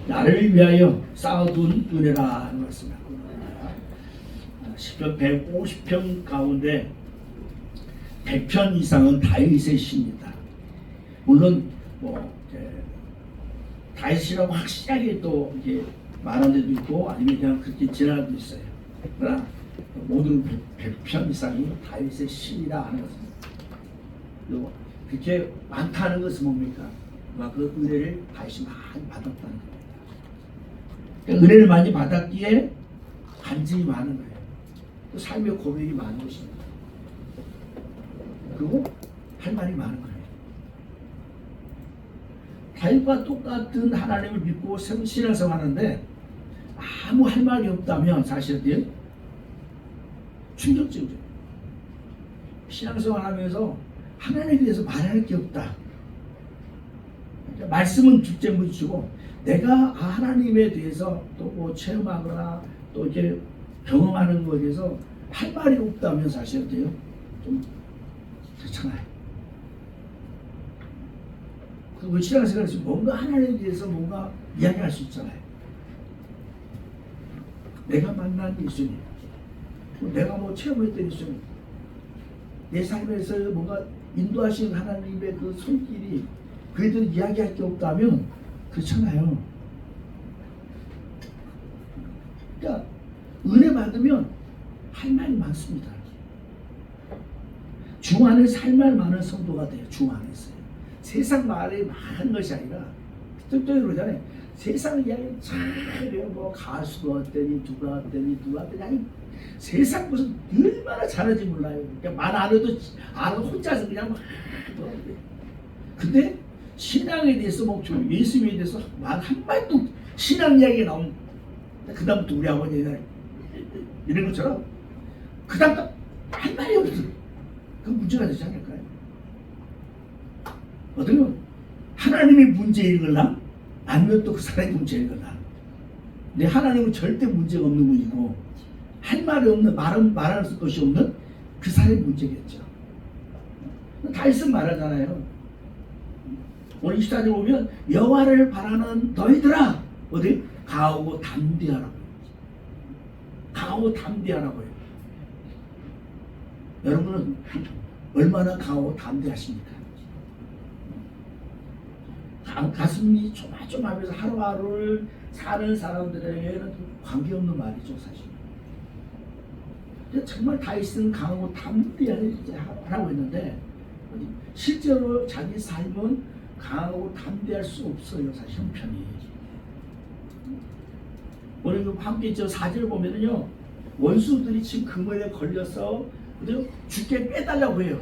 나를 위하여 쌓아둔 은혜라 하는 말씀입니다. 시편 150편 가운데 100편 이상은 다윗의 시입니다. 물론 다윗이라고 확실하게 또 이렇게 말한 데도 있고 아니면 그냥 그렇게 지나는 데도 있어요. 그러나 모든 100편 이상이 다윗의 시이라 하는 것입니다. 그렇게 많다는 것은 뭡니까? 그 은혜를 다윗이 많이 받았다는 겁니다. 그러니까 은혜를 많이 받았기에 간증이 많은 거예요. 또 삶의 고백이 많은 것입니다. 그리고 할 말이 많은 거예요. 다윗과 똑같은 하나님을 믿고 신앙생활하는데 아무 할 말이 없다면 사실은 충격적이죠. 신앙생활하면서 하나님에 대해서 말할 게 없다. 말씀은 둘째문이고 내가 하나님에 대해서 또 뭐 체험하거나 또 이렇게 경험하는 것에 대해서 할 말이 없다면 사실은 좀 그렇잖아요. 그 신앙생활에서 뭔가 하나님에 대해서 뭔가 이야기할 수 있잖아요. 내가 만난 예수님, 내가 뭐 체험했던 예수님, 내 삶에서 뭔가 인도하신 하나님의 그 손길이 그에 대해 이야기할 게 없다면 그렇잖아요. 그러니까 은혜 받으면 할 말이 많습니다. 주 안에서 할 말 많은 성도가 돼요. 주 안에서. 세상 말이 많은 것이 아니라 특별히 그러잖아요. 세상 이야기 잘 해요. 뭐 가수가 어떠니 누가 어떠니 아니 세상 무슨 얼마나 잘하는지 몰라요. 그러니까 말 안 해도 혼자서 그냥 막 근데 신앙에 대해서 뭐 예수님에 대해서 말 한마디도 신앙 이야기가 나오면 그 다음부터 우리 아버지가 이런 것처럼 그 다음부터 할 말이 없어. 그 문제가 되지 않을까요? 어떻게 하나님이 문제인 걸나? 아니면 또 그 사람이 문제인 걸나? 근데 하나님은 절대 문제가 없는 분이고 할 말이 없는 말할 것이 없는 그 사람이 문제겠죠. 다윗은 말하잖아요. 오늘 24절 보면 여호와를 바라는 너희들아 어디 강하고 담대하라고. 강하고 담대하라고요. 여러분은 얼마나 강하고 담대하십니까? 가슴이 조마조마하면서 하루하루를 사는 사람들에게는 관계없는 말이죠, 사실. 정말 다윗은 강하고 담대하라고 했는데 실제로 자기 삶은 강하고 담대할 수 없어요, 사실 형편이. 오늘 함께 저 4절 보면은요, 원수들이 지금 그물에 걸려서 죽게 빼달라고 해요.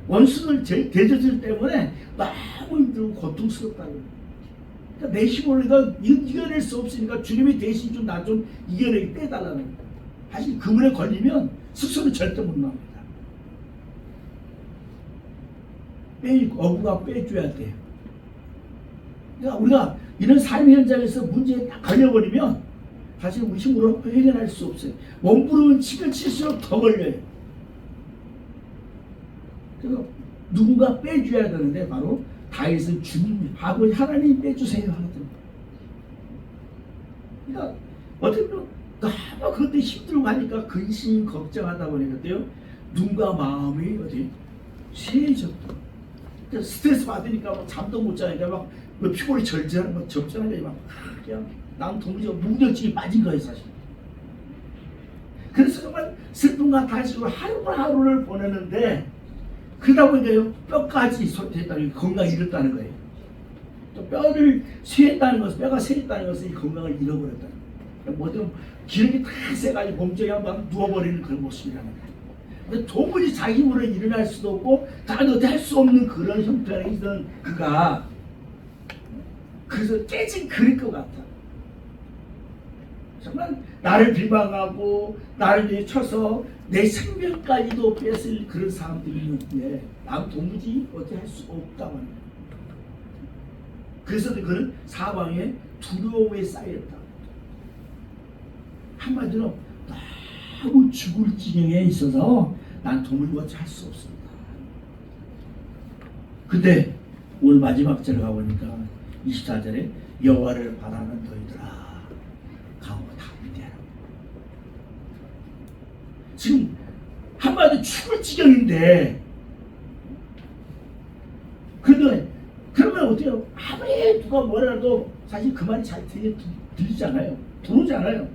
원수들 대저질 때문에 너무 힘들고 고통스럽다고. 그러니까 내 힘으로 내가 이겨낼 수 없으니까 주님이 대신 좀 나 좀 이겨내게 빼달라는 거예요. 사실 그물에 걸리면 스스로 절대 못 나옵니다. 어부가 빼줘야 돼요. 그러니까 우리가 이런 삶의 현장에서 문제에 딱 걸려버리면 사실 우리 힘으로 해결할 수 없어요. 몸부림을 치면 칠수록 더 걸려요. 그래서 누군가 빼줘야 되는데 바로 다윗은 주님, 아버지 하나님 빼주세요 하거든요. 그러니까 어떻게 보면 너무 그것도 힘들고 하니까 근심 걱정하다 보니까요 눈과 마음이 어디 쇠해졌다. 스트레스 받으니까 막 잠도 못 자니까 막 피골이 절제하는 거 적절하게 막 그냥 난 도무지 무력증이 빠진 거예요 사실. 그래서 정말 슬픔과 단식으로 하루하루를 보내는데 그러다 보니까 뼈까지 소태했다는 건강을 잃었다는 거예요. 또 뼈를 쇠했다는 것은 뼈가 쇠했다는 것은 이 건강을 잃어버렸다는 거예요. 뭐든 기력이 다 세가지고 몸쪽에 한번 누워버리는 그런 모습이라는 거예요. 근데 도무지 자기 힘으로 일어날 수도 없고 다른 어떻게 할 수 없는 그런 형편에 있던 그가 그래서 깨진 그릴 것 같아. 정말 나를 비방하고 나를 쳐서 내 생명까지도 뺏을 그런 사람들이 있는데 난 도무지 어떻게 할 수가 없다고 합니다. 그래서 그는 사방에 두려움에 쌓였다. 한마디로 너무 죽을 지경에 있어서 난 도무지 어찌 할 수 없습니다. 근데 오늘 마지막 절에 가보니까 24절에 여호와를 바라는 너희들아 강호 담대하라. 지금 한마디로 죽을 지경인데, 그러면 어때요? 아무리 누가 뭐라도 사실 그 말이 잘 들리잖아요. 들어오잖아요.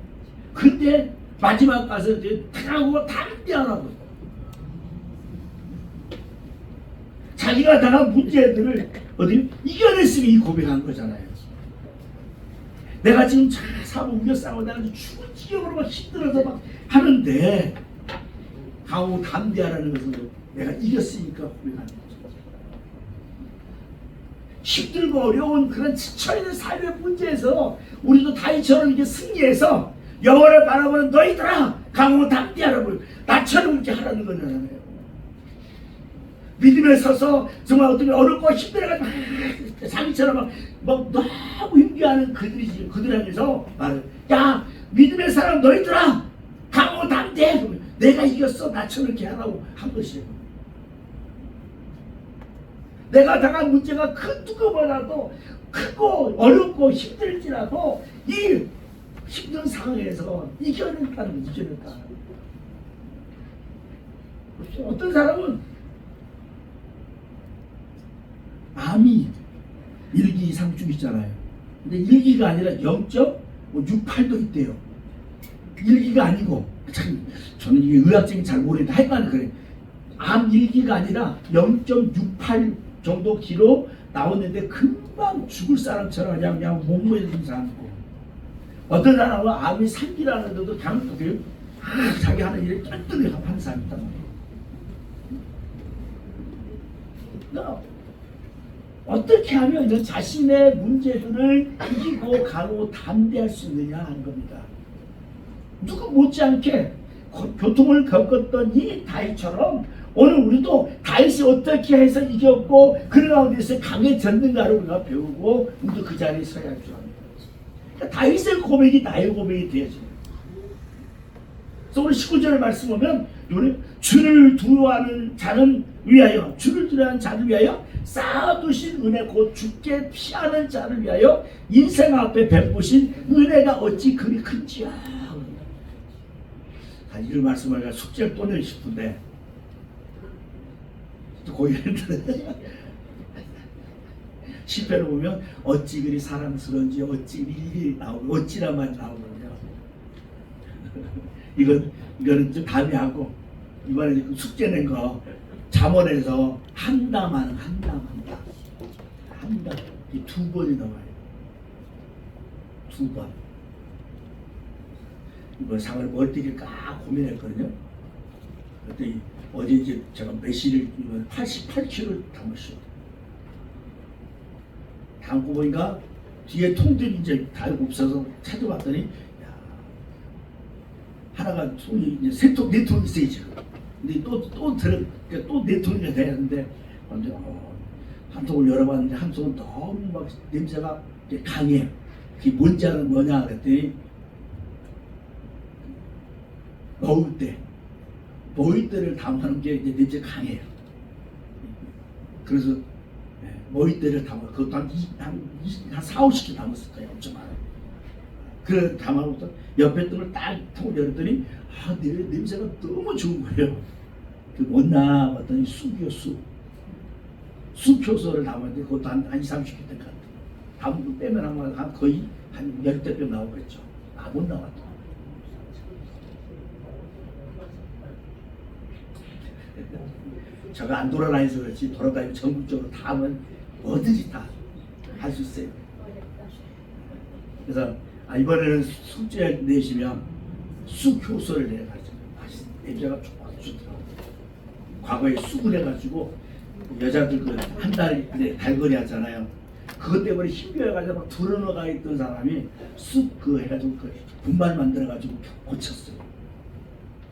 근데 마지막 가서 강하고 담대하라고. 자기가 당한 문제들을 어디 이겨냈으면 이 고백한 거잖아요. 내가 지금 사고 우겨싸고 내가 죽을 지경으로 막 힘들어서 막 하는데 강하고 담대하라는 것은 내가 이겼으니까 고백하는 거죠. 힘들고 어려운 그런 지쳐있는 삶의 문제에서 우리도 다윗처럼 이렇게 승리해서 여호와를 바라보는 너희들아 강하고 담대하라고 나처럼 이렇게 하라는 거잖아요. 믿음에 서서 정말 어떻게 어렵고 힘들어가지고 자기처럼 막 너무 힘겨워하는 그들이지. 그들에게서 말을, 야 믿음의 사람 너희들아 강하고 담대해. 내가 이겼어. 나처럼 이렇게 하라고 한 것이에요. 내가 당한 문제가 큰 누구보다도 크고 어렵고 힘들지라도 이 힘든 상황에서 이겨낸다는 거, 이겨낸다. 어떤 사람은 암이 1기 이상쯤 있잖아요. 근데 1기가 아니라 0.68도 있대요. 1기가 아니고, 참 저는 이게 의학적인 잘 모르겠는데 하여간 그래. 암 1기가 아니라 0.68 정도 기로 나오는데 금방 죽을 사람처럼 그냥 몸무게도 않고, 어떤 사람은 암이 3기라는데도 그냥 자기 하는 일에 똘똘히 하는 사람이 있단 말이에요. 어떻게 하면 이런 자신의 문제들을 이기고 가고 담대할 수 있느냐 하는 겁니다. 누구 못지않게 교통을 겪었던 이 다윗처럼 오늘 우리도 다윗이 어떻게 해서 이겼고 그런 가운데서 강해졌는가를 우리가 배우고 우리도 그 자리에 서야 할 줄 압니다. 그러니까 다윗의 고백이 나의 고백이 되어져요. 그래서 오늘 19절의 말씀 보면 주를 두려워하는 자는 위하여, 주를 두려워하는 자를 위하여 쌓아두신 은혜 곧 주께 피하는 자를 위하여 인생 앞에 베푸신 은혜가 어찌 그리 큰지야. 이런 말씀을 숙제를 또 내고 싶은데 고개를 시편을 보면 어찌 그리 사랑스러운지 어찌 일일이 나오고 어찌란 말이 나오거든요. 이거는 좀 다음에 하고, 이번에 숙제 낸 거 잠언에서 한담 이 두 번이 나와요. 두 번. 이번 상을 뭘 드릴까 고민했거든요. 그랬더니 어제 이제 제가 매실을 88kg를 담았어요. 담고 보니까 뒤에 통들이 이제 다 없어서 찾아봤더니, 야, 하나가 통이 이제 세 통, 네 통이 있어요 지금. 근데 또 네 통이 돼야 하는데, 한 통을 열어봤는데 한 통은 너무 막 냄새가 강해. 그게 뭔지 아는 뭐냐 그랬더니 머위대를 담아놓은 게 이제 냄새 강해요. 그래서 머위대를 담아, 그것도 한 4, 50개 담았을 거예요. 엄청 많아요. 그래 담아놓고 옆에 등을 딱 통을 열었더니 냄새가 너무 좋은 거예요. 그 뭐나 봤더니 쑥이요, 쑥 효소를 담았는데 그것도 한 20, 30개 될 것 같아요. 담고 빼면 한 거의 한 10대병 나오겠죠. 못 나왔죠. 제가 안 돌아다니서 그렇지, 돌아다니면 전국적으로 다 하면 뭐든지 다 할 수 있어요. 그래서 이번에는 숙제 내시면 쑥 효소를 내가지고 냄새가 좋더라고요. 과거에 쑥을 해가지고 여자들 그 한 달 달거리 하잖아요. 그것 때문에 힘겨워가지고 막 들어넣어가 있던 사람이 쑥 그 해가지고 그 분말 만들어가지고 고쳤어요.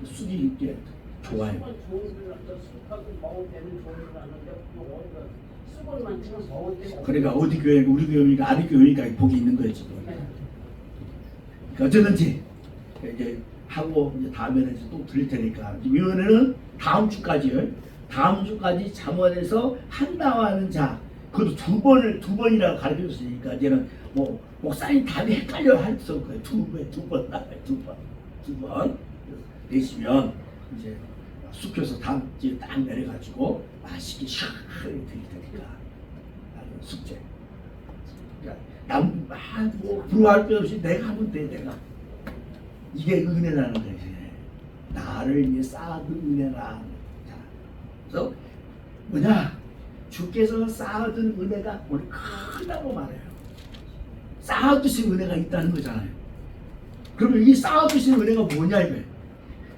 쑥이 이렇게 좋아요. 그러니까 어디 교회, 우리 교회니까 아비 교회니까 복이 있는 거예요 지금. 그러니까 어쩌든지 이제 하고 이제 다음에는 또 드릴 테니까 이번에는 다음 주까지 잠언에서 한다하는 자, 그것도 두 번이나 가르쳐줬으니까 이제는 뭐 목사님 답이 헷갈려 할 수 없고요. 두 번 내시면 이제 숙여서 이제 딱 내려가지고 맛있게 시원하게 드릴 테니까 숙제. 그러니까 뭐 부러워할 것 없이 내가 하면 돼. 내가 이게 은혜라는 거지. 나를 위해 쌓아둔 은혜라. 자, 그래서 뭐냐? 주께서 쌓아둔 은혜가 우리 크다고 말해요. 쌓아두신 은혜가 있다는 거잖아요. 그러면 이 쌓아두신 은혜가 뭐냐 이거예요.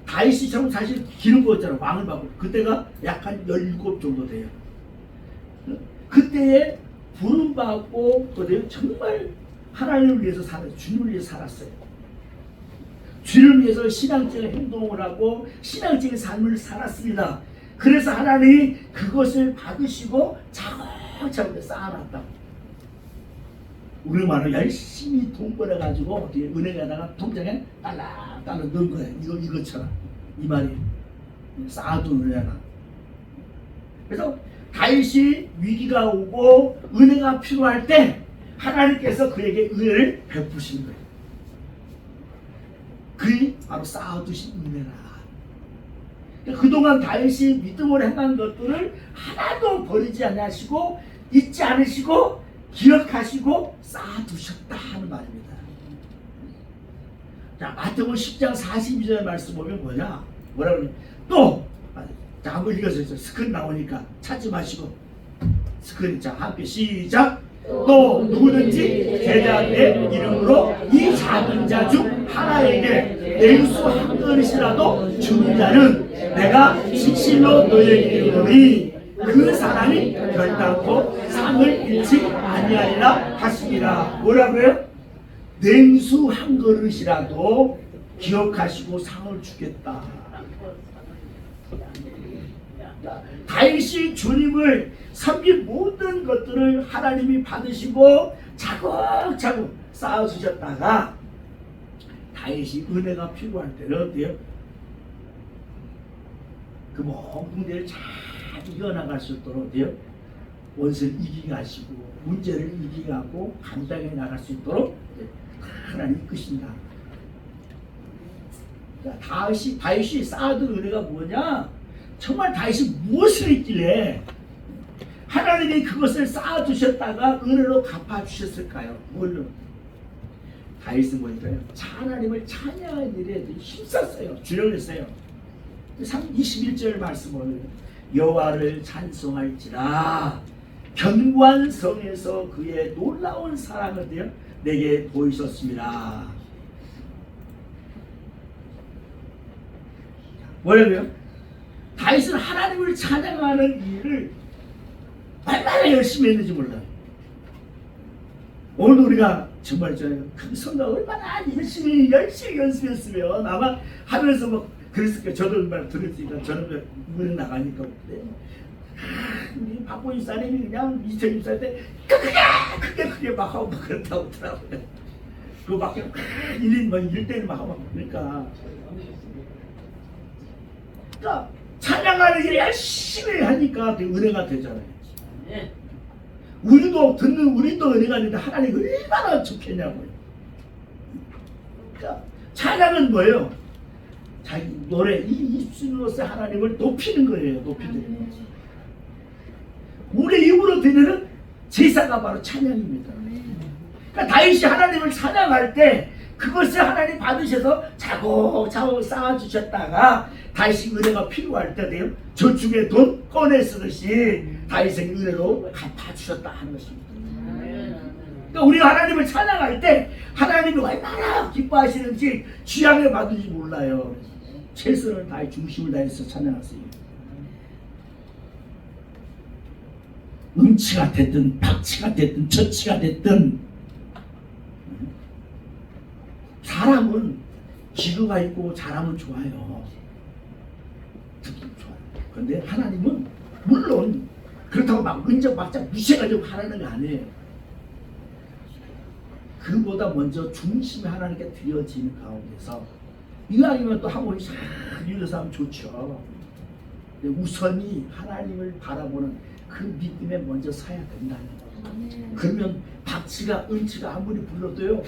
다윗이처럼 사실 기름 부었잖아. 왕을 받고 그때가 약 한 17 정도 돼요. 그때에 부름 받고 그때 정말 하나님을 위해서 살았어요. 주님을 위해서 살았어요. 주를 위해서 신앙적인 행동을 하고 신앙적인 삶을 살았습니다. 그래서 하나님이 그것을 받으시고 차곡차곡 쌓아놨다고. 우리 말은 열심히 돈 벌어가지고 은행에다가 통장에 딸랑딸랑 넣은 거예요. 이것처럼 이 말이 쌓아둔 은혜가. 그래서 다윗이 위기가 오고 은혜가 필요할 때 하나님께서 그에게 은혜를 베푸신 거예요. 그게 바로 쌓아두신 은혜라. 그동안 다윗이 믿음으로 행한 것들을 하나도 버리지 않으시고 잊지 않으시고 기억하시고 쌓아두셨다 하는 말입니다. 자, 마태복음 10장 42절 말씀 보면 뭐냐? 뭐라 그러냐? 또! 자, 한번 읽어주세요. 스크린 나오니까 찾지 마시고 스크린. 자, 함께 시작! 또 누구든지 제자의 이름으로 이 작은 자 중 하나에게 냉수 한 그릇이라도 주는 자는 내가 진실로 너에게 이르노니 그 사람이 결단코 상을 잃지 아니하리라 하시니라. 뭐라고요? 냉수 한 그릇이라도 기억하시고 상을 주겠다. 다윗이 주님을 섬긴 모든 것들을 하나님이 받으시고 차곡차곡 쌓아주셨다가 다윗이 은혜가 필요할 때는 어때요? 그 모든 데를 잘 이겨나갈 수 있도록 어때요? 원수를 이기게 하시고 문제를 이기게 하고 감당해 나갈 수 있도록 하나님 이끄신다. 그러니까 다윗이 쌓아둔 은혜가 뭐냐? 정말 다윗이 무엇을 했길래 하나님이 그것을 쌓아두셨다가 은혜로 갚아주셨을까요? 뭘로? 다윗은 뭐니까요? 하나님을 찬양하는 일에 힘썼어요. 주력했어요. 21절 말씀을 여호와를 찬송할지라 견고한 성에서 그의 놀라운 사랑을 내게 보이셨습니다. 뭐라고요? 다윗은 하나님을 찬양하는 일을 얼마나 열심히 했는지 몰라요. 오늘 우리가 정말 그 성가 얼마나 열심히 연습했으면 아마 하면서 뭐 그랬을 거예요. 저도 말 들었으니까 저는 문에 나가니까 우리 박보인 사님이 그냥 2024 때 크게 막 하고 막 그렇다고 하더라고요. 그거 막 1대1 막 하고 그러니까 찬양하는 일을 열심히 하니까 은혜가 되잖아요. 우리도 은혜가 되는데 하나님 얼마나 좋겠냐고요. 그러니까 찬양은 뭐예요? 자기 노래 이 입술로서 하나님을 높이는 거예요. 높이는 거예요. 우리 입으로 드리는 제사가 바로 찬양입니다. 그러니까 다윗이 하나님을 찬양할 때 그것을 하나님 받으셔서 차곡차곡 쌓아주셨다가 다윗이 은혜가 필요할 때 돼요. 저축에 돈 꺼내 쓰듯이 다윗의 은혜로 갚아주셨다 하는 것입니다. 그러니까 우리가 하나님을 찬양할 때 하나님이 얼마나 기뻐하시는지 취향에 받은지 몰라요. 최선을 다해 중심을 다해서 찬양하세요. 음치가 됐든 박치가 됐든 저치가 됐든 사람은 기교가 있고 잘하면 좋아요. 듣기 좋아요. 그런데 하나님은 물론 그렇다고 막 은적박자 무시해가지고 하라는 게 아니에요. 그보다 먼저 중심이 하나님께 드려지는 가운데서 이왕이면 또 한 번씩 싹 일어서 하면 좋죠. 우선이 하나님을 바라보는 그 믿음에 먼저 서야 된다는 거예요. 그러면 박치가 은치가 아무리 불러도요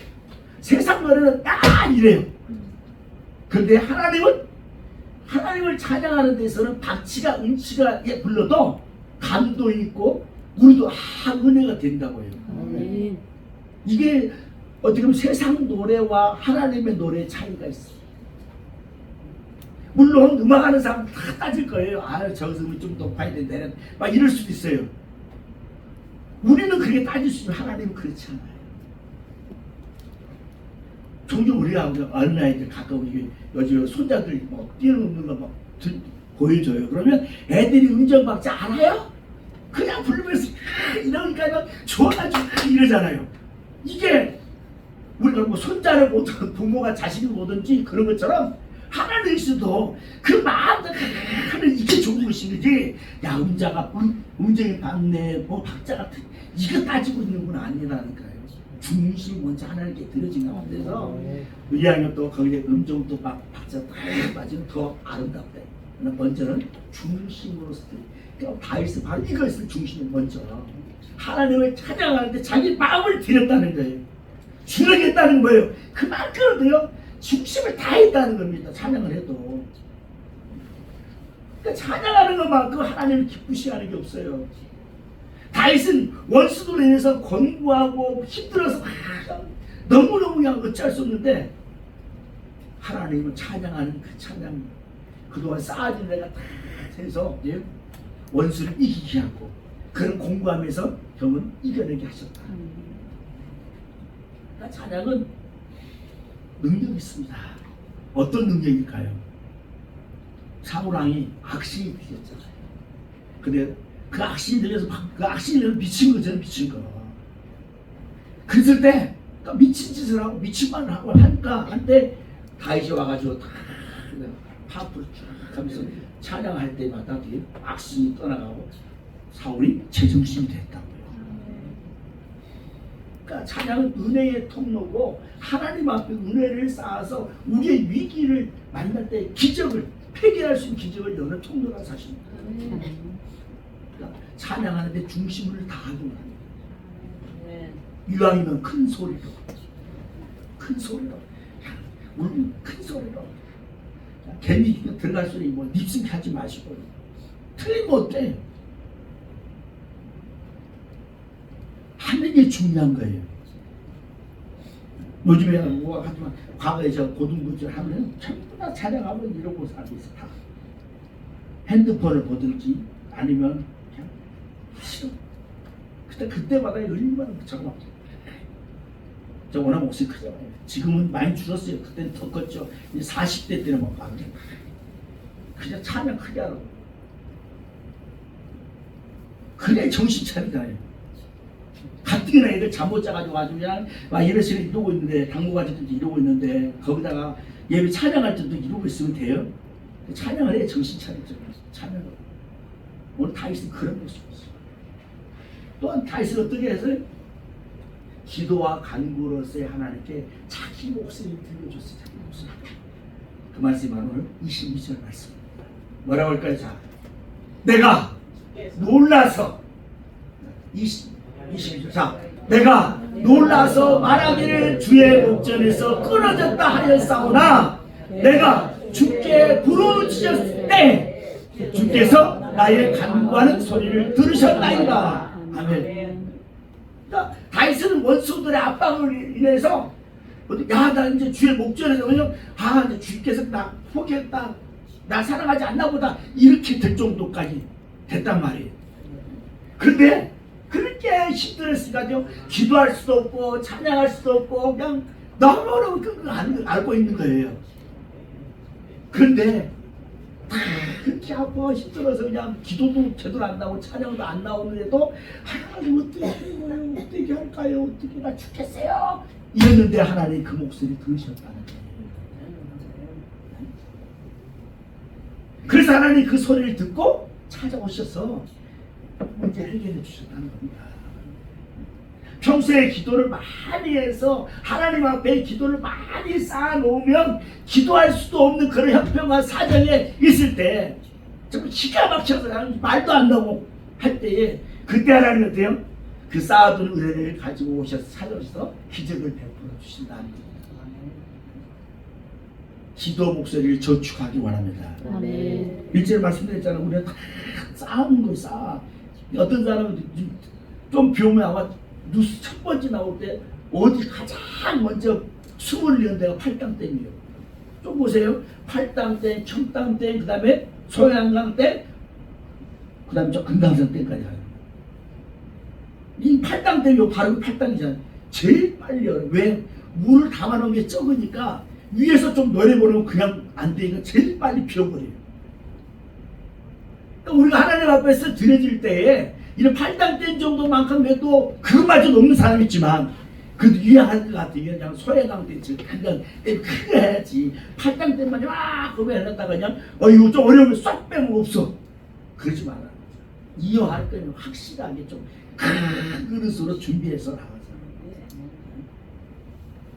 세상 노래는 다 이래요. 그런데 하나님을 찬양하는 데서는 박치가 은치가 불러도 감도 있고 우리도 은혜가 된다고 해요. 이게 어떻게 보면 세상 노래와 하나님의 노래의 차이가 있어요. 물론 음악하는 사람 다 따질 거예요. 저기서 좀 높아야 된다 막 이럴 수도 있어요. 우리는 그렇게 따질 수 있지만 하나님은 그렇지 않아요. 종종 우리가 어린아이들 가끔 요즘 손자들 뛰어노는 거 막 보여줘요. 그러면 애들이 음정박자 알아요? 그냥 부르면서 이러니까 좋아가지고 이러잖아요. 이게 우리가 뭐 손자를 보든 부모가 자식을 보든지 그런 것처럼 하나님께서도 그 마음을 하는 이게 좋은 것이지. 야 음자가 음정이 박네 뭐 박자 같은 이거 따지고 있는 건 아니라니까요. 중심이 먼저 하나님께 드려진 가운데서 2학년 또 거기에 음정도 박자 딱 맞으면 더 아름답다. 먼저는 중심으로서 그러니까 다윗은 바로 이것을 중심에 먼저 하나님을 찬양하는데 자기 마음을 드렸다는 거예요. 주력했다는 거예요. 그만큼도요 중심을 다했다는 겁니다. 찬양을 해도. 그러니까 찬양하는 것만큼 하나님을 기쁘시하는 게 없어요. 다윗은 원수들로 인해서 권고하고 힘들어서 너무너무 그냥 어찌할 수 없는데 하나님을 찬양하는 그 찬양 그동안 쌓아진 내가 다 해서 원수를 이기게 하고 그런 공부하면서 형은 이겨내게 하셨다. 그러니까 찬양은 능력이 있습니다. 어떤 능력일까요? 사울왕이 악신이 들렸잖아요. 근데 그 악신이 들려서 그 악신이 들려서 미친 거 저는 미친 거. 그랬을 때 미친 짓을 하고 미친 말을 하고 하니까 한때 다윗이 와가지고 다 파풀 쭉 하면서 찬양할 때마다 악신이 떠나가고 사울이 제정신이 됐다고요. 그러니까 찬양은 은혜의 통로고 하나님 앞에 은혜를 쌓아서 우리의 위기를 만날 때 기적을 폐기할 수 있는 기적을 여는 통로가 사실입니다. 그러니까 찬양하는데 중심을 다하고 합니다. 이왕이면 큰 소리로 울면 큰 소리로 괜히 들어갈 소리 뭐 립싱크 하지 마시고 틀리면 어때? 하는 게 중요한 거예요. 요즘에 뭐 하지만 과거에 저 고등부들 하면 전부 다 찬양하면 이러고 살고 있어. 다 핸드폰을 보든지 아니면 그냥 싫어. 그때마다 얼마나 잠깐만. 저 워낙 목소리 크잖아요. 지금은 많이 줄었어요. 그때는 더 컸죠. 40대 때는 뭐 그냥 찬양 크게 하라고. 그래 정신 차리잖아요. 가뜩이나 애들 잠 못 자가지고 아주 그냥 막 예배 시간에 이러고 있는데 당구가질 때도 이러고 있는데 거기다가 예배 찬양할 때도 이러고 있으면 돼요? 찬양을 해. 정신 차리죠. 찬양을. 오늘 다윗은 그런 모습이었어요. 또한 다윗은 어떻게 해서 기도와 간구로서의 하나님께 자기 목소리를 들려줬어요. 자기 목소리. 그 말씀이 바로 오늘 22절 말씀입니다. 뭐라고 할까요? 자, 내가 놀라서 22절. 자, 내가 놀라서 말하기를 주의 목전에서 끊어졌다 하였사오나 내가 주께 부르짖었을 때 주께서 나의 간구하는 소리를 들으셨나이다. 아멘. 그러니까 다윗은 원수들의 압박을 인해서 나 이제 주의 목전에서 그냥 이제 주께서 나 포기했다, 나 사랑하지 않나 보다 이렇게 될 정도까지 됐단 말이에요. 그런데 그렇게 힘들었으니까 기도할 수도 없고 찬양할 수도 없고 그냥 너무너무 알고 있는 거예요. 그런데 그렇게 아파 힘들어서 그냥 기도도 제대로 안 나오고 찬양도 안 나오는데도 하나님 어떻게 해요? 어떻게 할까요? 어떻게 나 죽겠어요? 이랬는데 하나님 그 목소리 들으셨다는 거예요. 그래서 하나님 그 소리를 듣고 찾아오셔서 문제를 해결해 주셨다는 겁니다. 평소에 기도를 많이 해서 하나님 앞에 기도를 많이 쌓아놓으면 기도할 수도 없는 그런 형편과 사정에 있을 때 정말 기가 막혀서 말도 안 나오고 할 때에 그때 하나님 어때요? 그 쌓아둔 은혜를 가지고 오셔서 살려서 기적을 베풀어 주신다는 겁니다. 기도 목소리를 저축하기 원합니다. 아멘. 일제를 말씀드렸잖아요. 우리가 다 쌓은 거 쌓아. 어떤 사람은 좀 비 오면 아마 뉴스 첫 번째 나올 때 어디 가장 먼저 숨을 내는 데가 팔당댐이에요. 좀 보세요. 팔당댐, 청당댐, 그 다음에 소양강댐, 그 다음에 저 금강산댐까지 가요. 이 팔당댐이 바로 그 팔당이잖아요. 제일 빨리 열어요. 왜? 물을 담아놓은 게 적으니까 위에서 좀 노려보려면 그냥 안 되니까 제일 빨리 비워버려요. 그러니까 우리가 하나님 앞에서 드려질 때에 이런 팔당댐 정도만큼 해도 그것마저 넘는 사람이 있지만 그래도 이해할 것 같으면 그냥 소해강댐 지금 그냥 댐 크게 해야지 팔당댐만 막 그거 해놨다가 그냥 이거 좀 어려우면 쏙 빼면 없어. 그러지 말아요. 이해할 때는 확실하게 좀 큰 그릇으로 준비해서 나가서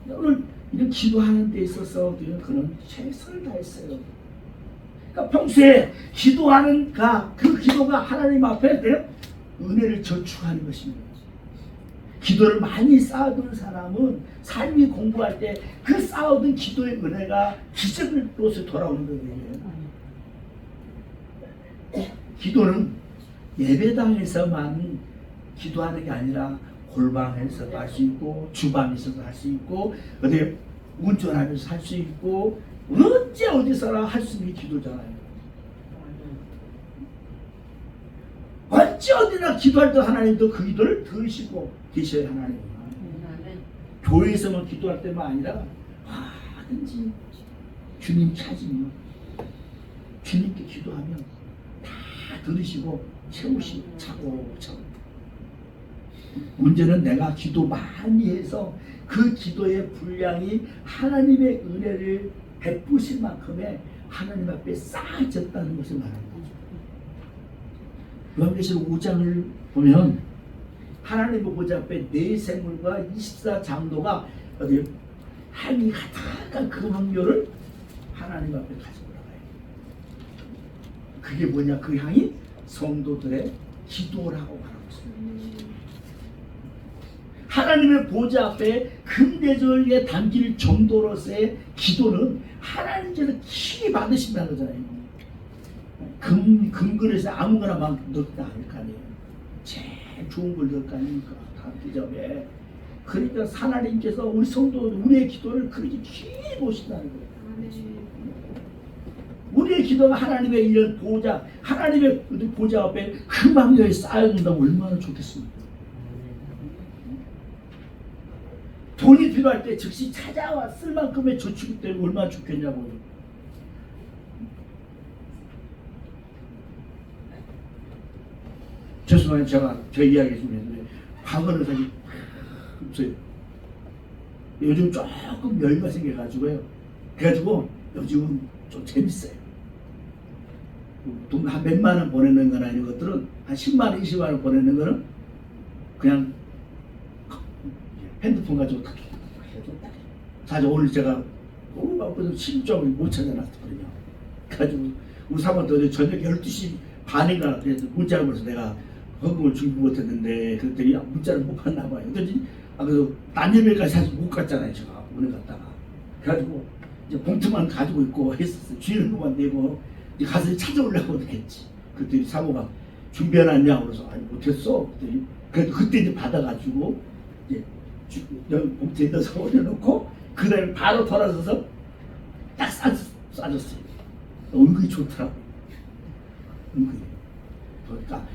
오늘 이런 기도하는 데 있어서 그는 최선을 다했어요. 그러니까 평소에 기도하는 그 기도가 하나님 앞에 은혜를 저축하는 것입니다. 기도를 많이 쌓아둔 사람은 삶이 공부할 때 그 쌓아둔 기도의 은혜가 기적으로서 돌아오는 거예요. 기도는 예배당에서만 기도하는 게 아니라 골방에서도 할 수 있고 주방에서도 할 수 있고 어디 운전하면서 할 수 있고 어디서나 할 수 있는 기도잖아요. 어디나 기도할 때 하나님도 그 기도를 들으시고 계셔야 하나님. 교회에서만 기도할 때만 아니라 어디든지 주님 찾으면 주님께 기도하면 다 들으시고 채우시고 차곡차곡. 문제는 내가 기도 많이 해서 그 기도의 분량이 하나님의 은혜를 베푸실 만큼의 하나님 앞에 쌓아졌다는 것을 말합니다. 요한계시록 5장을 보면 하나님의 보좌 앞에 네 생물과 24장로가 어디 향이 가득한 그 향료를 하나님 앞에 가지고 나가요. 그게 뭐냐? 그 향이 성도들의 기도라고 말하고 있습니다. 하나님의 보좌 앞에 금대접에 담길 정도로서의 기도는 하나님께서 깊이 받으신다는 거잖아요. 금그릇에 아무거나 막 넣지 않을 거 아니에요. 제일 좋은 걸 넣을 거 아닙니까? 담대접에. 그러니까 하나님께서 우리 성도 우리의 기도를 그렇게 깊이 보신다는 거예요. 우리의 기도가 하나님의 이런 보좌, 하나님의 보좌 앞에 금방에 쌓여준다면 얼마나 좋겠습니까? 돈이 필요할 때 즉시 찾아와 쓸 만큼의 저축이 되면 얼마나 좋겠냐고요. 죄송해요. 제가 제 이야기 좀 했는데 과거는 사실 없어요. 요즘 조금 여유가 생겨가지고요. 그래가지고 요즘은 좀 재밌어요. 돈 한 몇만 원 보내는 거나 이런 것들은 한 10만 원, 20만 원 보내는 거는 그냥 핸드폰 가지고 딱 해도 딱. 사실 오늘 제가 너무 바빠서 신청을 못 찾아놨거든요. 그래가지고 우리 사모한테 저녁 12시 반인가 그래서 문자를 보내서 내가 헌금을 준비 못했는데 그랬더니 문자를 못 봤나 봐요. 그랬더니 그래서 딴 예배까지 사실 못 갔잖아요. 제가 오늘 갔다가. 그래가지고 이제 봉투만 가지고 있고 했었어요. 주일로만 내고 이제 가서 찾아오려고 했지. 그랬더니 사모가 준비해놨냐고 그래서 아니 못했어. 그랬더니 그래도 그때 이제 받아가지고 이제 여기 봉투에 넣어서 올려놓고 그 다음에 바로 돌아서서 딱 싸줬어요. 은근히 좋더라고요. 은근히. 그러니까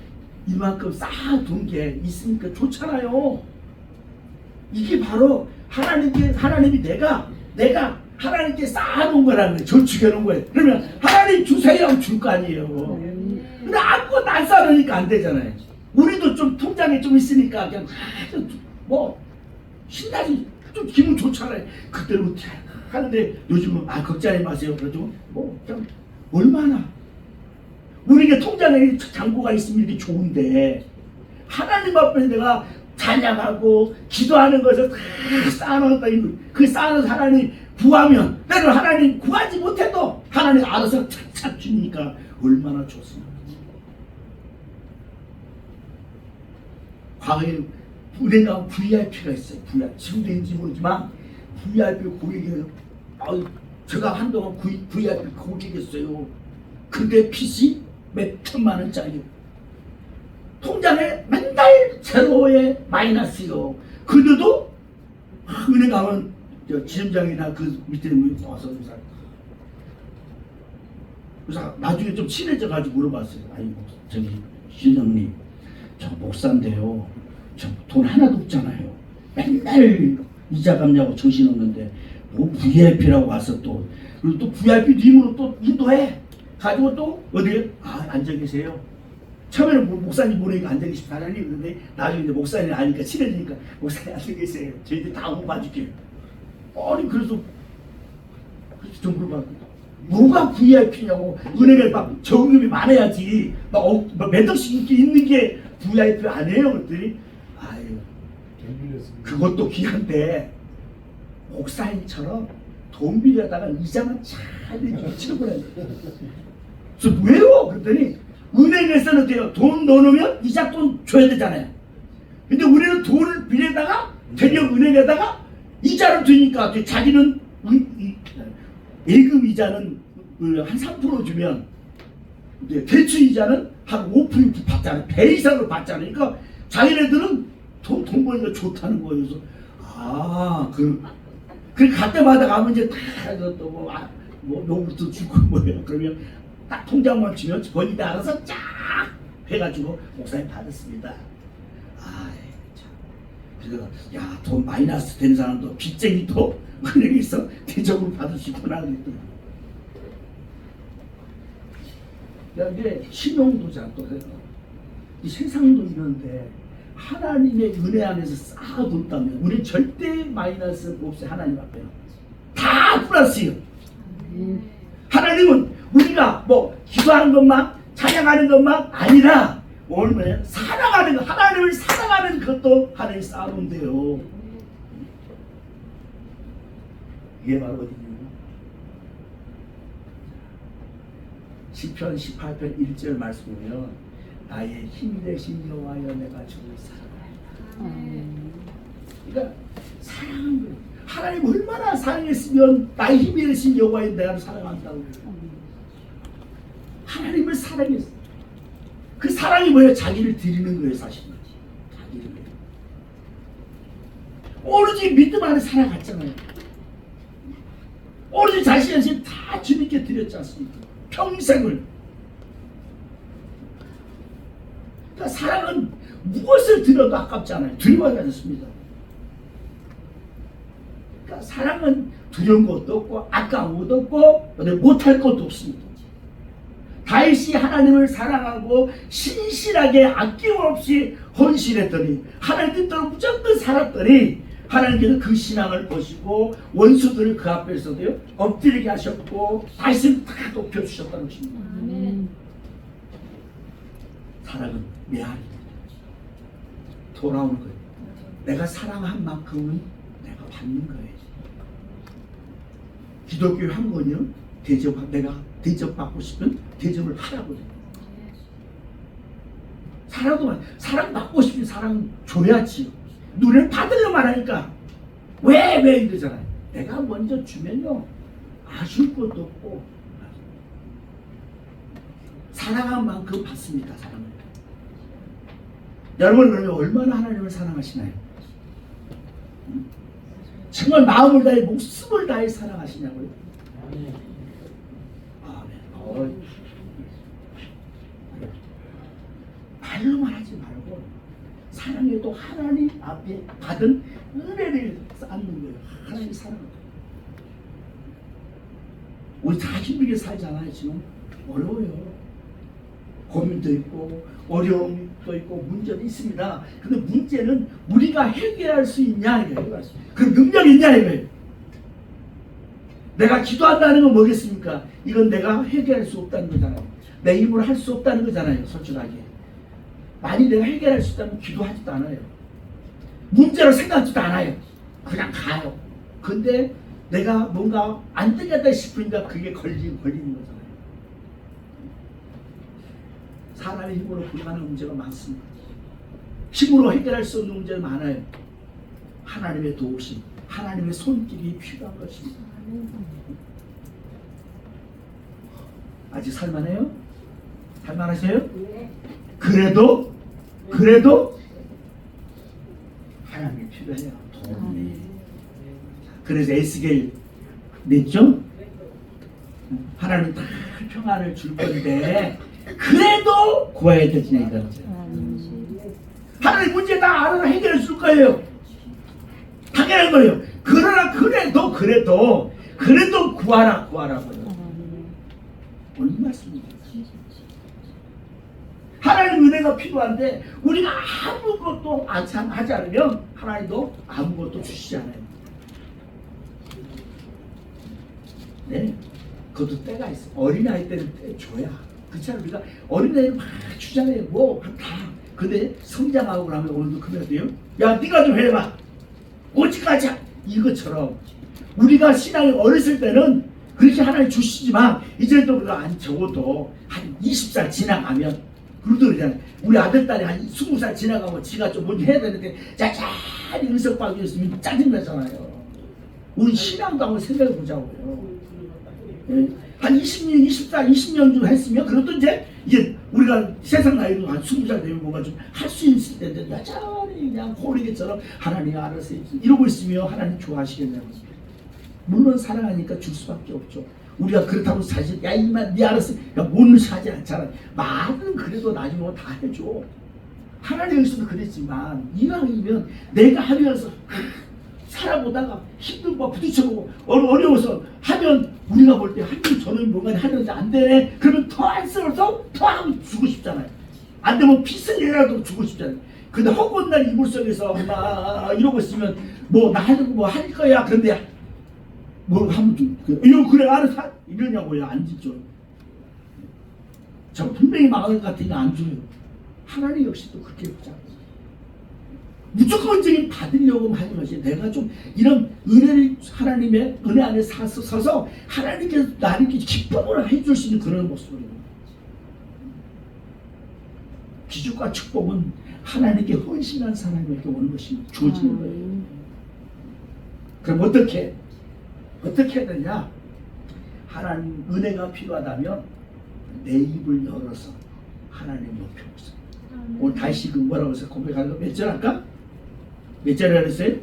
이만큼 쌓아둔 게 있으니까 좋잖아요. 이게 바로 하나님이 내가 하나님께 쌓아놓은 거라는 거예요. 저축해놓은 거예요. 그러면 하나님 주세요 하면 줄 거 아니에요. 근데 아무것도 안 쌓아놓으니까 안 되잖아요. 우리도 좀 통장에 좀 있으니까 그냥 뭐 신나지 좀 기분 좋잖아요. 그때는 하는데 요즘은 걱정하지 마세요. 그래도 뭐 그냥 얼마나 우리에게 통장에 잔고가 있으면 이렇게 좋은데 하나님 앞에 내가 찬양하고 기도하는 것을 다 쌓아놓았다. 그 쌓아놓은 하나님 구하면 때로 하나님 구하지 못해도 하나님 알아서 착착 주니까 얼마나 좋습니까? 과거에 은행 가면 VIP가 있어요. VIP. 지금도 있는지 모르지만 VIP 고객이에요. 제가 한동안 VIP 고객이었어요. 근데 빚이 몇 천만 원짜리. 통장에 맨날 제로에 마이너스요. 근데도 은행 가면 지점장이나 그 밑에 와서 그래서 나중에 좀 친해져가지고 물어봤어요. 아니 저기 시장님 저 목사인데요. 저 돈 하나도 없잖아요. 맨날 이자 갚냐고 정신없는데 뭐 VIP라고 와서 그리고 또 VIP 님으로 또 인도해 가지고 또 어디 앉아 계세요. 처음에는 목사님 보내니까 앉아 계시고 사장님 그런데 나중에 이제 목사님 아니까 친해지니까 목사님 앉아 계세요. 저희들 다 한번 봐줄게요. 아니 그래서 좀 물어봤거든요. 뭐가 VIP냐고. 은행에 막 적응금이 많아야지 막 몇 억씩 있는 게 VIP 아니에요. 그랬더니 아유 그것도 귀한데 목사님처럼 돈 빌려다가 이자만 잘 내주고 그래. 그래서 왜요? 그랬더니 은행에서는 돼요. 돈 넣어놓으면 이자 돈 줘야 되잖아요. 근데 우리는 돈을 빌려다가 대기업 은행에다가 이자를 주니까 자기는 예금 이자는 한 3% 주면 대출 이자는 한 5% 받잖아요. 배 이상을 받잖아요. 그러니까 자기네들은 돈 버니까 좋다는 거예요. 그래서 갈 때마다 가면 이제 다 해서 또 뭐 요구르트 주고 뭐예요. 그러면 딱 통장만 주면 본인이 알아서 쫙 해가지고 목사님 받았습니다. 그래서 돈 마이너스 된 사람도 빚쟁이도 은행에서 대접을 받을 수 있구나 그랬더니 이제 신용도자 또 해요. 이 세상도 이런데 하나님의 은혜 안에서 쌓아뒀다면 우리 절대 마이너스 없어요. 하나님 앞에는 다 플러스예요. 하나님은 우리가 뭐 기도하는 것만 찬양하는 것만 아니라 오늘 사랑하는 것, 하나님을 사랑하는 것도 하나님 쌓아놓은대요. 이게 바로 어디냐? 시편 18편 1절 말씀 보면 나의 힘이 되신 여호와여 내가 주를 사랑하리라. 그러니까 사랑하는 거예요. 하나님 얼마나 사랑했으면 나의 힘이 되신 여호와여 내가 사랑한다고. 하나님을 사랑했어. 그 사랑이 뭐예요? 자기를 드리는 거예요, 사실은. 자기를. 오로지 믿음 안에 살아갔잖아요. 오로지 자신의 다 주님께 드렸지 않습니까? 평생을. 그러니까 사랑은 무엇을 드려도 아깝지 않아요. 두려워하지 않습니다. 그러니까 사랑은 두려운 것도 없고 아까운 것도 없고 못할 것도 없습니다. 다윗이 하나님을 사랑하고 신실하게 아낌없이 헌신했더니 하나님 뜻대로 무조건 살았더니 하나님께서 그 신앙을 보시고 원수들을 그 앞에서도요 엎드리게 하셨고 다윗을 다 높여주셨다는 것입니다. 사랑은 메아리 돌아오는 거예요. 내가 사랑한 만큼은 내가 받는 거예요. 기독교 한 번이요 내가 대접받고 싶으면 대접을 하라고요. 사랑받고 싶은 사랑 줘야지. 눈을 받으려만 하니까 왜 이러잖아요. 내가 먼저 주면요 아쉬울 것도 없고 사랑한 만큼 받습니다. 사랑을. 여러분 그러면 얼마나 하나님을 사랑하시나요? 정말 마음을 다해 목숨을 다해 사랑하시냐고요? 말로만 하지 말고 사랑해도 하나님 앞에 받은 은혜를 쌓는 거예요. 하나님 사랑. 우리 다 힘들게 살잖아요. 지금 어려워요. 고민도 있고 어려움도 있고 문제도 있습니다. 근데 문제는 우리가 해결할 수 있냐 이거예요. 그 능력이 있냐 이거예요. 내가 기도한다는 건 뭐겠습니까? 이건 내가 해결할 수 없다는 거잖아요. 내 힘으로 할 수 없다는 거잖아요. 솔직하게. 만일 내가 해결할 수 있다면 기도하지도 않아요. 문제로 생각하지도 않아요. 그냥 가요. 근데 내가 뭔가 안 되겠다 싶으니까 그게 걸리는 거잖아요. 사람의 힘으로 불가능한 문제가 많습니다. 힘으로 해결할 수 없는 문제가 많아요. 하나님의 도우심, 하나님의 손길이 필요한 것입니다. 아직 살만해요? 살만하세요? 그래도 하나님이 필요해요. 도움이. 그래서 에스겔 냈죠? 하나님 다 평안을 줄 건데 그래도 구해야 되지냐 이거죠. 하나님 문제 다 알아서 해결해 줄 거예요. 당연한 거예요. 그러나 그래도 구하라고요. 오늘 이 말씀입니다. 하나님 은혜가 필요한데 우리가 아무것도 하지 않으면 하나님도 아무것도 주시지 않아요. 네, 그것도 때가 있어. 어린아이 때는 때 줘야. 그렇잖아요. 우리가 어린아이를 막 주잖아요. 뭐 다. 근데 성장하고 그러면 오늘도 그래야 돼요. 야, 네가 좀 해봐. 오직까지 이것처럼 우리가 신앙이 어렸을 때는 그렇게 하나님 주시지만 이제도 우리가 안 적어도 한 20살 지나가면 그러잖아요. 우리 아들딸이 한 20살 지나가고 지가 좀 뭔지 해야 되는데 짜잘히 은석박이 있으면 짜증나잖아요. 우리 신앙도 한번 생각해 보자고요. 한 20년, 20살, 20년 좀 했으면 그래도 이제 우리가 세상 나이로 한 20살 되면 뭔가 좀 할 수 있을 텐데 여전히 그냥 호리개처럼 하나님 알아서 이러고 있으면 하나님 좋아하시겠냐고. 물론 사랑하니까 줄 수밖에 없죠. 우리가 그렇다고 사실 야 이만 네 알았어 못 하지 않잖아. 말은 그래도 나중에 다 해줘. 하나님 여기서도 그랬지만 이왕이면 내가 하면서 살아보다가 힘들고 부딪혀보고 어려워서 하면 우리가 볼 때 하긴 저는 뭔가 하는데 안 되네. 그러면 더 안쓰러워서 더 하고 주고 싶잖아요. 안 되면 피슬이라도 주고 싶잖아요. 근데 허구한 날 이불 속에서 막 이러고 있으면 뭐 나 하는 거 뭐 할 거야. 그런데 뭐 하면 좀 이거 그래 알아서 이러냐고요. 안 짓죠. 저 분명히 마음 같으면 안 줘요. 하나님 역시도 그렇게 없잖아요. 무조건적인 받으려고 하는 것이 내가 좀 이런 은혜를 하나님의 은혜 안에 서서 하나님께서 나를 기쁨을 해줄 수 있는 그런 모습이에요. 기죽과 축복은 하나님께 헌신한 사람에게 오는 것이 주어지는 거예요. 그럼 어떻게 해야 되냐? 하나님 은혜가 필요하다면 내 입을 열어서 하나님 높여보세요. 오늘 다시 그 뭐라고 해서 고백하는 거 몇 절 할까? 몇 절이라 그랬어요?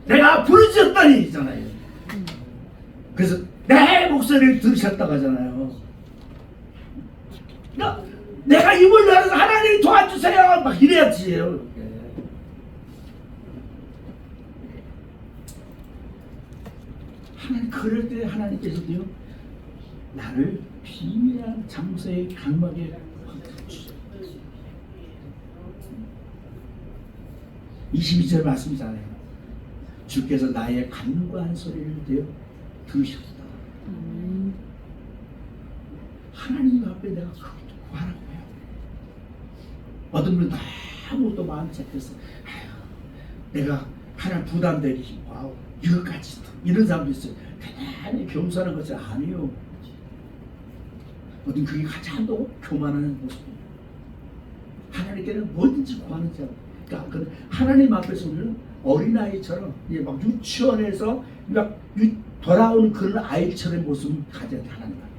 내가 부르짖었다니잖아요. 그래서 내 목소리를 들으셨다고 하잖아요. 내가 입을 열어서 하나님 도와주세요 막 이래야지. 하나님 그럴 때 하나님께서도요 나를 비밀한 장소의 강막에 22절 말씀이잖아요. 주께서 나의 간구한 소리를 들으셨다. 하나님 앞에 내가 그것도 구하라고요. 어떤 분은 아무것도 마음이 잡혀서 내가 하나님 부담되기 와우 이것까지도 이런 사람도 있어요. 대단히 겸손한 것이 아니에요. 어떤 그게 가장 더 교만한 모습이에요. 하나님께는 뭐든지 구하는 자예요. 그러니까 하나님 앞에서 우리는 어린아이처럼 막 유치원에서 막 돌아오는 그런 아이처럼 모습을 가져야 돼. 하나님 앞에.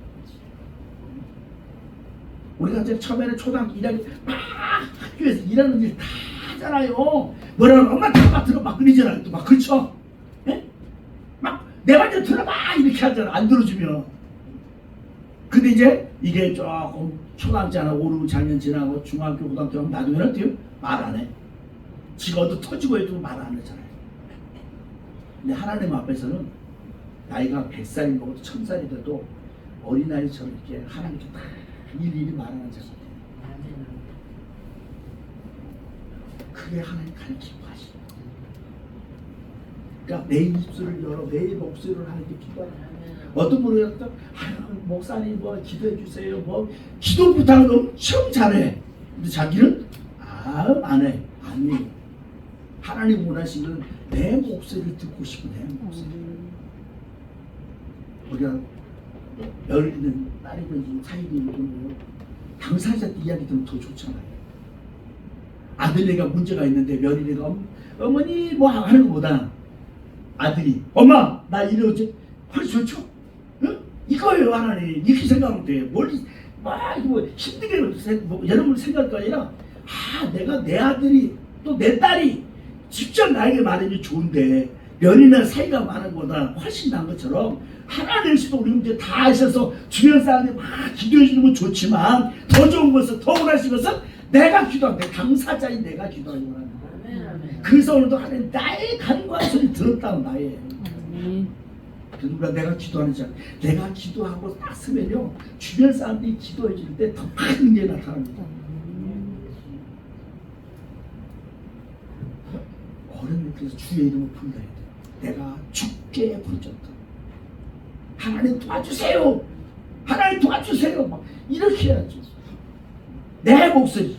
우리가 이제 처음에는 초등학교 1학년 막 학교에서 일하는 일 다 하잖아요. 뭐라고 엄마 다 맡으러 막 그러잖아요. 또 막 그렇죠? 예? 막 내 말대로 들어봐 이렇게 하잖아. 안 들어주면. 근데 이제 이게 조금 초등학교 하나 5, 6학년 지나고 중학교, 고등학교 하면 나중에는 어때요? 말 안 해. 지가 어디 터지고 해도 말 안 하잖아요. 근데 하나님 앞에서는 나이가 100살이 먹어도 1000살이 돼도 어린아이처럼 이렇게 하나님께 다 일일이 말하는 자가 돼요. 그게 하나님 가르치고 하시죠. 그러니까 내 입술을 열어 내 목소리를 하나님께 기도하는 어떤 분이 또 목사님 뭐 기도해 주세요 뭐 기도 부탁은 엄청 잘해. 근데 자기는 안 해. 아니에요. 하나님 원하시는 내 목소리를 듣고 싶은 내 목소리. 우리가 열있는 딸이든지 사이든지 당사자한테 이야기 들으면 더 좋잖아요. 아들내가 문제가 있는데 며느리가 어머니 뭐 하는 것보다 아들이 엄마 나 이러지 훨씬 좋죠. 응? 이거예요. 하나님 이렇게 생각하면 돼. 뭐 힘들게 여러분 생각할 거 아니라 내가 내 아들이 또 내 딸이 직접 나에게 말해주면 좋은데 며느리나 사이가 많은 것보다 훨씬 나은 것처럼 하나님께서도 우리 문제 다 아셔서 주변 사람들이 막 기도해 주는 건 좋지만 더 좋은 것은 더 원하신 것은 내가 기도한 내 당사자인 내가 기도하기 원하는 거예요. 그래서 오늘도 하나님 나의 간과한 소리 들었다는 나의 누가 내가 기도하는 자 내가 기도하고 딱 쓰면요 주변 사람들이 기도해 줄 때 더 큰 은혜가 나타납니다. 어른 그래서 주의 이름을 불러야 돼. 내가 죽게 부르짖다. 하나님 도와주세요. 하나님 도와주세요. 막 이렇게 해야죠. 내 목소리.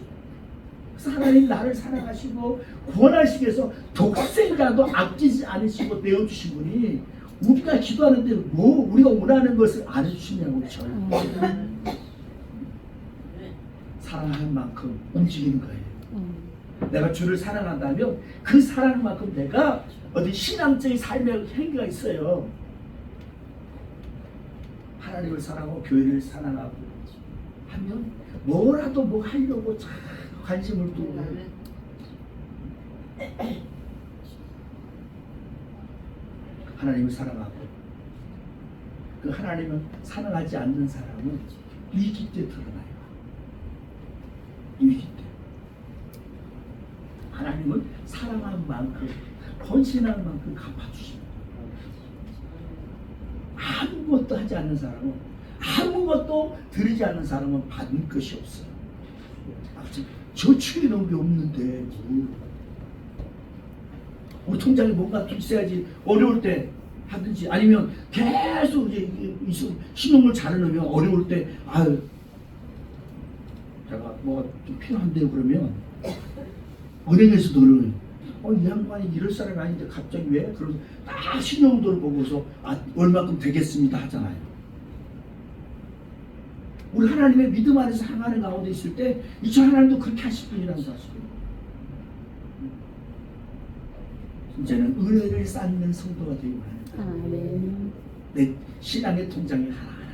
그래서 하나님 나를 사랑하시고 구원하시기 위해서 독생자도 아끼지 않으시고 내어주신 분이 우리가 기도하는데 뭐 우리가 원하는 것을 안 해주시냐고 그렇죠. 사랑하는 만큼 움직이는 거예요. 내가 주를 사랑한다면 그 사랑만큼 내가 어떤 신앙적인 삶의 행위가 있어요. 하나님을 사랑하고 교회를 사랑하고 하면 뭐라도 뭐 하려고 참 관심을 두고 하나님을 사랑하고 그 하나님을 사랑하지 않는 사람은 위기 때 드러나요. 위기 때 하나님은 사랑한 만큼 헌신한 만큼 갚아주십니다. 아무것도 하지 않는 사람은 아무것도 드리지 않는 사람은 받는 것이 없어요. 저축해 놓은 게 없는데 우리 통장에 뭔가 좀 있어야지. 어려울 때 하든지 아니면 계속 이제 신용을 잘 넣으면 어려울 때 제가 뭐가 좀 필요한데요 그러면 은행에서도 이 양반이 이럴 사람이 아닌데 갑자기 왜? 그러면서 딱 신용도를 보고서 얼마큼 되겠습니다 하잖아요. 우리 하나님의 믿음 안에서 항하는 가운데 있을 때 이제 하나님도 그렇게 하실 분이라는 사실이에요. 이제는 은혜를 쌓는 성도가 되기 바랍니다. 내 신앙의 통장이 하나하나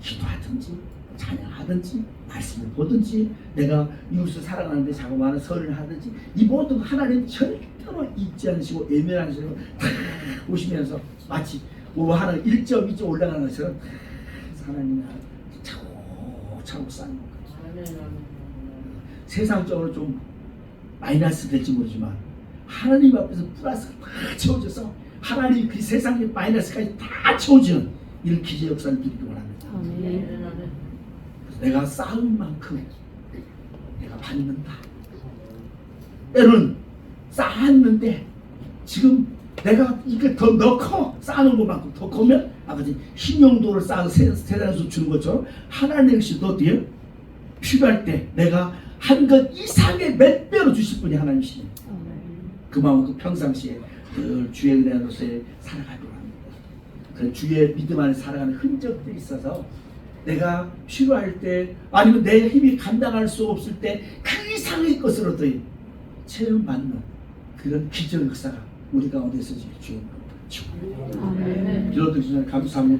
기도하든지 찬양하든지 말씀을 보든지 내가 이웃을 사랑하는데 자그마한 선을 하든지 이 모든 하나님 절대로 잊지 않으시고 예면하시고 다 보시면서 마치 하나 1점 2점 올라가는 것처럼 하나님이 차곡차곡 쌓는 거예요. 세상적으로 좀 마이너스 될지 모르지만 하나님 앞에서 플러스가 다 채워져서 하나님 그 세상의 마이너스까지 다 채워지는 이런 기적 역사를 누리기 원합니다. 그래서 내가 쌓은 만큼 내가 받는다. 때로는 쌓았는데 지금 내가 이게 더 커 쌓는 것만큼 더 크면 아까 신용도를 쌓아서 세상에서 주는 것처럼 하나님께서도 어때요? 필요할 때 내가 한 것 이상의 몇 배로 주실 분이 하나님이시네요. 그만큼 평상시에 그 주의 은혜 안에서의 살아가도록 합니다. 그 주의 믿음 안에 살아가는 흔적들이 있어서 내가 필요할 때 아니면 내 힘이 감당할 수 없을 때 그 이상의 것을 어떻게 체험받는 그런 기적 역사가 우리 가운데 있어질 주의 이름으로 축원합니다. 기도드리시면 감사합니다.